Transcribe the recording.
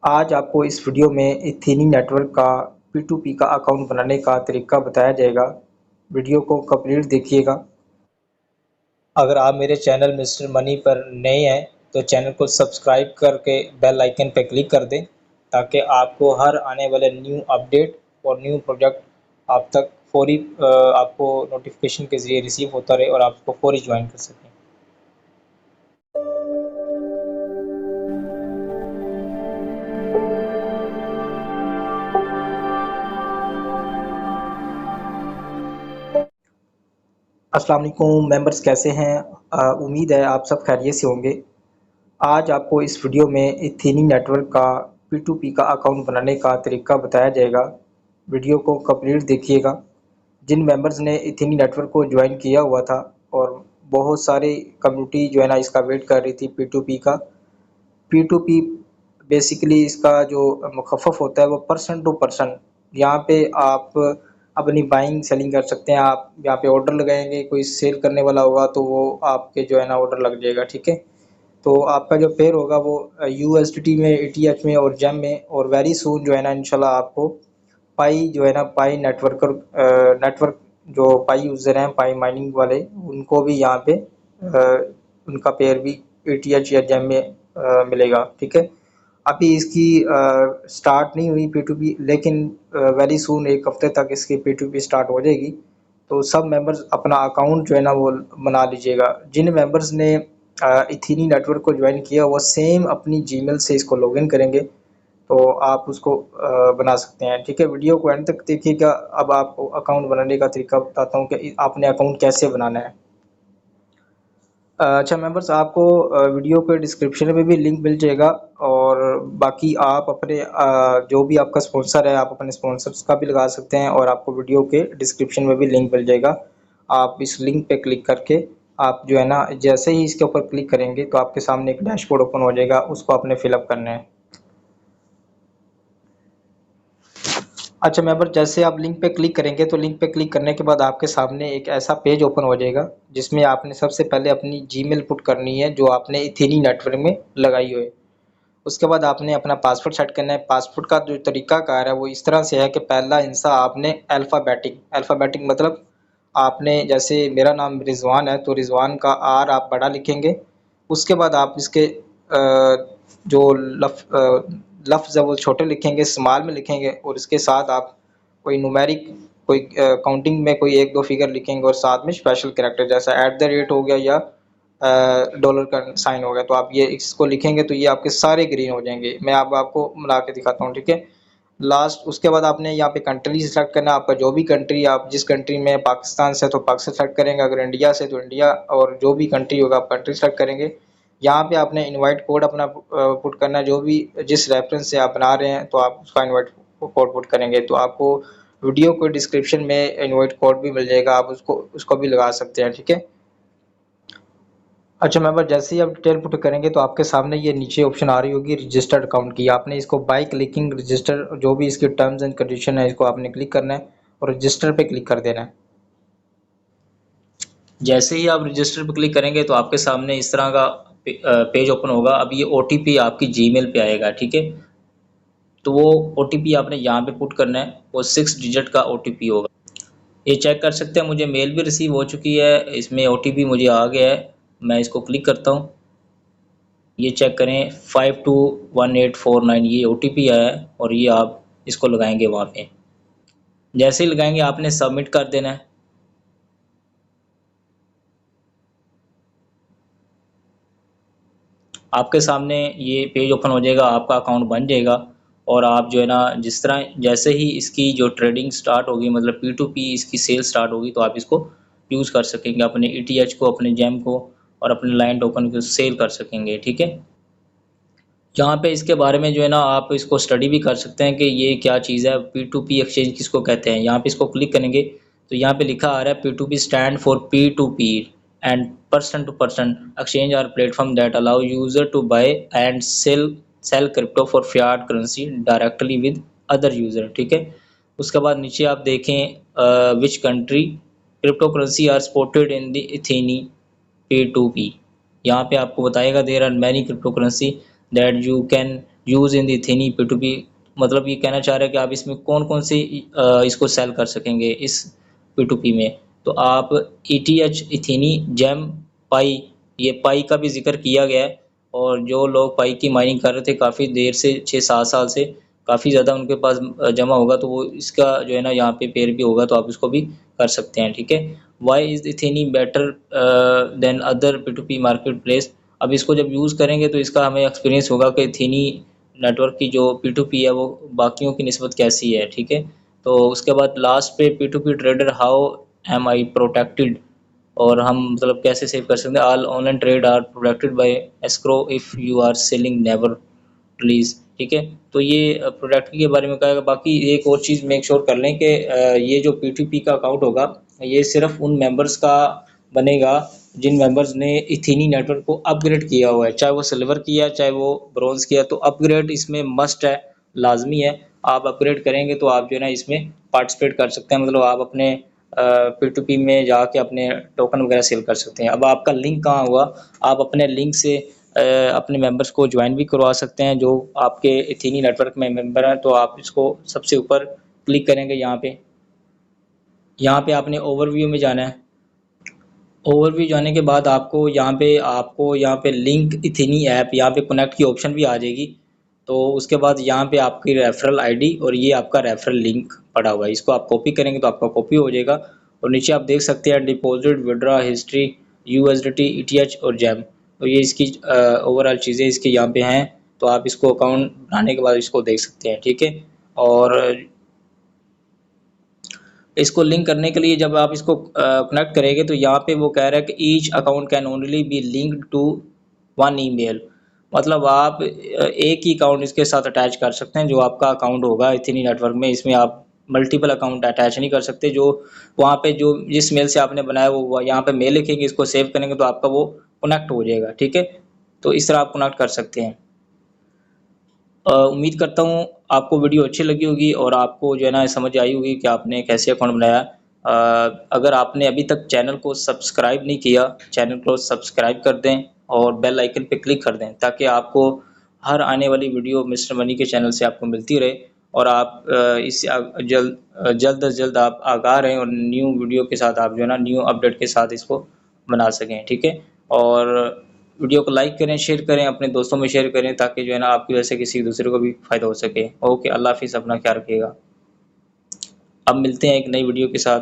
आज आपको इस वीडियो में इथेनी नेटवर्क का P2P का अकाउंट बनाने का तरीका बताया जाएगा। वीडियो को कंप्लीट देखिएगा। अगर आप मेरे चैनल मिस्टर मनी पर नए हैं तो चैनल को सब्सक्राइब करके बेल आइकन पर क्लिक कर दें ताकि आपको हर आने वाले न्यू अपडेट और न्यू प्रोजेक्ट आप तक फौरी आपको नोटिफिकेशन के ज़रिए रिसीव होता रहे और आप उसको फौरी ज्वाइन कर सकें। अस्सलाम वालेकुम मेंबर्स, कैसे हैं? उम्मीद है आप सब खैरियत से होंगे। आज आपको इस वीडियो में इथेनी नेटवर्क का P2P का अकाउंट बनाने का तरीका बताया जाएगा। वीडियो को कंप्लीट देखिएगा। जिन मेंबर्स ने इथेनी नेटवर्क को ज्वाइन किया हुआ था और बहुत सारी कम्युनिटी जो है ना इसका वेट कर रही थी P2P का। P2P बेसिकली इसका जो मुखफ़्फ़ होता है वो पर्सन टू पर्सन। यहाँ पे आप अपनी बाइंग सेलिंग कर सकते हैं। आप यहाँ पे ऑर्डर लगाएंगे, कोई सेल करने वाला होगा तो वो आपके जो है ना ऑर्डर लग जाएगा, ठीक है। तो आपका जो पेयर होगा वो USDT में, ETH में और जेम में, और वेरी सून जो है ना इंशाल्लाह आपको पाई जो है ना पाई नेटवर्क जो पाई यूज़र हैं, पाई माइनिंग वाले, उनको भी यहाँ पे उनका पेयर भी ETH या जेम में मिलेगा, ठीक है। अभी इसकी स्टार्ट नहीं हुई P2P, लेकिन वेरी सून एक हफ्ते तक इसकी P2P स्टार्ट हो जाएगी। तो सब मेंबर्स अपना अकाउंट जो है ना वो बना लीजिएगा। जिन मेंबर्स ने इथेनी नेटवर्क को ज्वाइन किया वो सेम अपनी जीमेल से इसको लॉगिन करेंगे तो आप उसको बना सकते हैं, ठीक है। वीडियो को एंड तक देखिएगा। अब आपको अकाउंट बनाने का तरीका बताता हूँ कि आपने अकाउंट कैसे बनाना है। अच्छा मेंबर्स, आपको वीडियो के डिस्क्रिप्शन में भी लिंक मिल जाएगा, और बाकी आप अपने जो भी आपका स्पॉन्सर है आप अपने स्पॉन्सर्स का भी लगा सकते हैं, और आपको वीडियो के डिस्क्रिप्शन में भी लिंक मिल जाएगा। आप इस लिंक पे क्लिक करके आप जो है ना जैसे ही इसके ऊपर क्लिक करेंगे तो आपके सामने एक डैशबोर्ड ओपन हो जाएगा, उसको आपने फिलअप करना है। अच्छा मेंबर, जैसे आप लिंक पे क्लिक करेंगे तो लिंक पे क्लिक करने के बाद आपके सामने एक ऐसा पेज ओपन हो जाएगा जिसमें आपने सबसे पहले अपनी जीमेल पुट करनी है जो आपने इथेनी नेटवर्क में लगाई हुई है। उसके बाद आपने अपना पासवर्ड सेट करना है। पासवर्ड का जो तरीकाकार है वो इस तरह से है कि पहला हिस्सा आपने अल्फ़ाबेटिक मतलब आपने, जैसे मेरा नाम रिजवान है तो रिजवान का आर आप बड़ा लिखेंगे। उसके बाद आप इसके जो लफ्ज़ है वो छोटे लिखेंगे, स्मॉल में लिखेंगे, और इसके साथ आप कोई न्यूमेरिक, कोई काउंटिंग में कोई एक दो फिगर लिखेंगे, और साथ में स्पेशल कैरेक्टर जैसा @ हो गया या डॉलर का साइन हो गया, तो आप ये इसको लिखेंगे तो ये आपके सारे ग्रीन हो जाएंगे। मैं अब आपको मिला के दिखाता हूँ, ठीक है। लास्ट उसके बाद आपने यहाँ पे कंट्री सेलेक्ट करना है। आपका जो भी कंट्री, आप जिस कंट्री में पाकिस्तान से तो पाकिस्तान सेलेक्ट करेंगे, अगर इंडिया से तो इंडिया, और जो भी कंट्री होगा आप कंट्री सेलेक्ट करेंगे। यहाँ पे आपने इनवाइट कोड अपना पुट करना है, जो भी जिस रेफरेंस से आप बना रहे हैं तो आप उसका इनवाइट कोड पुट करेंगे तो आपको वीडियो को डिस्क्रिप्शन में इनवाइट कोड भी मिल जाएगा, आप उसको भी लगा सकते हैं, ठीक है। अच्छा मेंबर, जैसे ही आप डिटेल पुट करेंगे तो आपके सामने ये नीचे ऑप्शन आ रही होगी रजिस्टर्ड अकाउंट की। आपने इसको बाय क्लिकिंग रजिस्टर, जो भी इसकी टर्म्स एंड कंडीशन है, इसको आपने क्लिक करना है और रजिस्टर पे क्लिक कर देना है। जैसे ही आप रजिस्टर पे क्लिक करेंगे तो आपके सामने इस तरह का पेज ओपन होगा। अब ये OTP आपकी जीमेल पे आएगा, ठीक है। तो वो OTP आपने यहाँ पे पुट करना है, वो 6 डिजिट का OTP होगा। ये चेक कर सकते हैं, मुझे मेल भी रिसीव हो चुकी है, इसमें OTP मुझे आ गया है। मैं इसको क्लिक करता हूँ, ये चेक करें 521849 ये OTP आया है, और ये आप इसको लगाएंगे वहाँ पे। जैसे ही लगाएंगे आपने सबमिट कर देना है। आपके सामने ये पेज ओपन हो जाएगा, आपका अकाउंट बन जाएगा, और आप जो है ना जिस तरह जैसे ही इसकी जो ट्रेडिंग स्टार्ट होगी, मतलब P2P इसकी सेल स्टार्ट होगी, तो आप इसको यूज़ कर सकेंगे, अपने ETH को, अपने जेम को और अपने लाइन टोकन को सेल कर सकेंगे, ठीक है। यहाँ पे इसके बारे में जो है ना आप इसको स्टडी भी कर सकते हैं कि ये क्या चीज़ है, P2P एक्सचेंज किसको कहते हैं। यहाँ पे इसको क्लिक करेंगे तो यहाँ पे लिखा आ रहा है P2P stand for P2P and person to person exchange are platform that allow user to buy and sell crypto for fiat currency directly with other user, ठीक है। उसके बाद नीचे आप देखें which country crypto currency are supported in the इथेनी P2P। यहाँ पे आपको बताएगा there are many crypto currency that you can use in the इथेनी P2P, मतलब ये कहना चाह रहा है कि आप इसमें कौन कौन से इसको सेल कर सकेंगे इस P2P में। तो आप ETH, इथेनी, जेम, पाई, ये पाई का भी जिक्र किया गया है। और जो लोग पाई की माइनिंग कर रहे थे काफ़ी देर से, 6-7 साल से, काफ़ी ज़्यादा उनके पास जमा होगा, तो वो इसका जो है ना यहाँ पे पेयर भी होगा, तो आप इसको भी कर सकते हैं। ठीक है। वाई इज़ इथेनी better than other P2P market place. अब इसको जब यूज़ करेंगे तो इसका हमें एक्सपीरियंस होगा कि इथेनी नेटवर्क की जो P2P है वो बाकियों की निस्बत कैसी है। ठीक है। तो उसके बाद लास्ट पे P2P trader, how am I protected, और हम मतलब कैसे सेव कर सकते हैं। All online trade are protected by escrow if you are selling never release. ठीक है। तो ये प्रोडक्ट के बारे में कहा। बाकी एक और चीज़ मेक श्योर कर लें कि ये जो P2P का अकाउंट होगा ये सिर्फ उन मेंबर्स का बनेगा जिन मेंबर्स ने इथेनी नेटवर्क को अपग्रेड किया हुआ है, चाहे वो सिल्वर किया चाहे वो ब्रॉन्ज किया। तो अपग्रेड इसमें मस्ट है, लाजमी है। आप अपग्रेड करेंगे तो आप जो है ना इसमें पार्टिसिपेट कर सकते हैं, मतलब आप अपने P2P में जाके अपने टोकन वगैरह सेल कर सकते हैं। अब आपका लिंक कहाँ हुआ, आप अपने लिंक से अपने मेंबर्स को ज्वाइन भी करवा सकते हैं जो आपके इथेनी नेटवर्क में मेंबर हैं। तो आप इसको सबसे ऊपर क्लिक करेंगे, यहाँ पे आपने ओवरव्यू में जाना है। ओवरव्यू जाने के बाद आपको यहाँ पे लिंक इथेनी ऐप, यहाँ पे कनेक्ट की ऑप्शन भी आ जाएगी। तो उसके बाद यहाँ पे आपकी रेफरल आईडी और ये आपका रेफरल लिंक पड़ा हुआ है, इसको आप कॉपी करेंगे तो आपका कॉपी हो जाएगा। और नीचे आप देख सकते हैं deposit, withdraw history, USDT, ETH और जैम। तो ये इसकी ओवरऑल चीज़ें इसके यहाँ पे हैं। तो आप इसको अकाउंट बनाने के बाद इसको देख सकते हैं। ठीक है। और इसको लिंक करने के लिए जब आप इसको कनेक्ट करेंगे तो यहाँ पे वो कह रहा है कि each account can only be linked to one email. मतलब आप एक ही अकाउंट इसके साथ अटैच कर सकते हैं जो आपका अकाउंट होगा इथेनी नेटवर्क में। इसमें आप मल्टीपल अकाउंट अटैच नहीं कर सकते। जो वहाँ पे जो जिस मेल से आपने बनाया वो यहाँ पे मेल लिखेंगे, इसको सेव करेंगे तो आपका वो कनेक्ट हो जाएगा। ठीक है। तो इस तरह आप कनेक्ट कर सकते हैं। उम्मीद करता हूँ आपको वीडियो अच्छी लगी होगी और आपको जो है ना समझ आई होगी कि आपने कैसे अकाउंट बनाया। अगर आपने अभी तक चैनल को सब्सक्राइब नहीं किया, चैनल को सब्सक्राइब कर दें और बेल आइकन पे क्लिक कर दें ताकि आपको हर आने वाली वीडियो मिस्टर मनी के चैनल से आपको मिलती रहे और आप इससे जल्द से जल्द आप आगाह रहें और न्यू वीडियो के साथ आप जो है ना न्यू अपडेट के साथ इसको बना सकें। ठीक है। और वीडियो को लाइक करें, शेयर करें, अपने दोस्तों में शेयर करें ताकि जो है ना आपकी वजह से किसी दूसरे को भी फ़ायदा हो सके। ओके, अल्लाह हाफिज़, अपना ख्याल रखिएगा। अब मिलते हैं एक नई वीडियो के साथ।